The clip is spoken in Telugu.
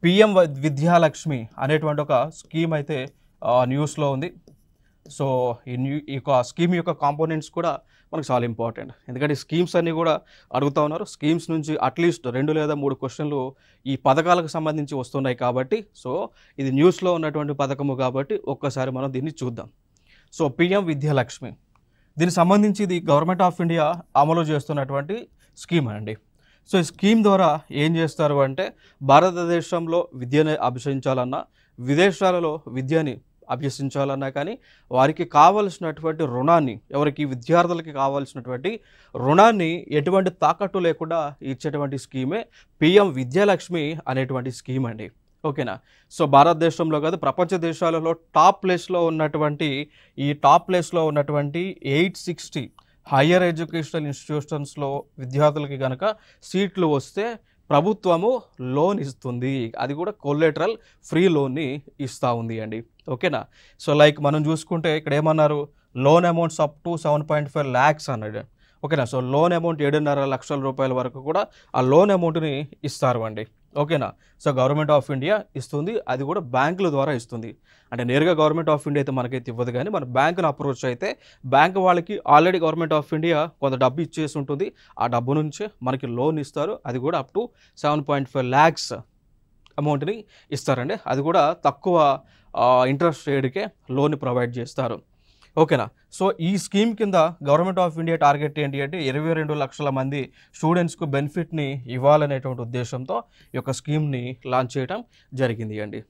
పిఎం విద్యాలక్ష్మి అనేటువంటి ఒక స్కీమ్ అయితే న్యూస్లో ఉంది. సో ఈ యొక్క స్కీమ్ యొక్క కాంపోనెంట్స్ కూడా మనకు చాలా ఇంపార్టెంట్. ఎందుకంటే స్కీమ్స్ అన్నీ కూడా అడుగుతూ ఉన్నారు. స్కీమ్స్ నుంచి అట్లీస్ట్ 2 లేదా 3 క్వశ్చన్లు ఈ పథకాలకు సంబంధించి వస్తున్నాయి కాబట్టి, సో ఇది న్యూస్లో ఉన్నటువంటి పథకము కాబట్టి ఒక్కసారి మనం దీన్ని చూద్దాం. సో పిఎం విద్యాలక్ష్మి, దీనికి సంబంధించి ఇది గవర్నమెంట్ ఆఫ్ ఇండియా అమలు చేస్తున్నటువంటి స్కీమ్ అండి. సో ఈ స్కీమ్ ద్వారా ఏం చేస్తారు అంటే, భారతదేశంలో విద్యను అభ్యసించాలన్నా, విదేశాలలో విద్యని అభ్యసించాలన్నా కానీ వారికి కావలసినటువంటి రుణాన్ని, ఎవరికి విద్యార్థులకి కావాల్సినటువంటి రుణాన్ని ఎటువంటి తాకట్టు లేకుండా ఇచ్చేటువంటి స్కీమే పిఎం విద్యాలక్ష్మి అనేటువంటి స్కీమ్ అండి. ఓకేనా. సో భారతదేశంలో కాదు, ప్రపంచ దేశాలలో టాప్ ప్లేస్లో ఉన్నటువంటి 860 హయ్యర్ ఎడ్యుకేషనల్ ఇన్స్టిట్యూషన్స్లో విద్యార్థులకి కనుక సీట్లు వస్తే ప్రభుత్వము లోన్ ఇస్తుంది. అది కూడా కొలేటరల్ ఫ్రీ లోన్ని ఇస్తూ ఉంది అండి. ఓకేనా. సో లైక్ మనం చూసుకుంటే ఇక్కడ ఏమన్నారు, loan amounts up to 7.5 lakhs అన్నాడు. ఓకేనా. సో లోన్ అమౌంట్ 7.5 లక్షల రూపాయల వరకు కూడా ఆ లోన్ అమౌంట్ని ఇస్తారు అండి. ఓకేనా. సో గవర్నమెంట్ ఆఫ్ ఇండియా ఇస్తుంది, అది కూడా బ్యాంకుల ద్వారా ఇస్తుంది. అంటే నేరుగా గవర్నమెంట్ ఆఫ్ ఇండియా అయితే మనకైతే ఇవ్వదు, కానీ మన బ్యాంకును అప్రోచ్ అయితే బ్యాంక్ వాళ్ళకి ఆల్రెడీ గవర్నమెంట్ ఆఫ్ ఇండియా కొంత డబ్బు ఇచ్చేసి ఉంటుంది. ఆ డబ్బు నుంచే మనకి లోన్ ఇస్తారు. అది కూడా అప్ టు 7.5 lakhs అమౌంట్ని ఇస్తారండి. అది కూడా తక్కువ ఇంట్రెస్ట్ రేట్కే లోన్ ప్రొవైడ్ చేస్తారు. ఓకేనా. సో ఈ స్కీమ్ కింద గవర్నమెంట్ ఆఫ్ ఇండియా టార్గెట్ ఏంటి అంటే 22 లక్షల మంది స్టూడెంట్స్కు బెనిఫిట్ని ఇవ్వాలనేటువంటి ఉద్దేశంతో ఈ యొక్క స్కీమ్ని లాంచ్ చేయడం జరిగింది అండి.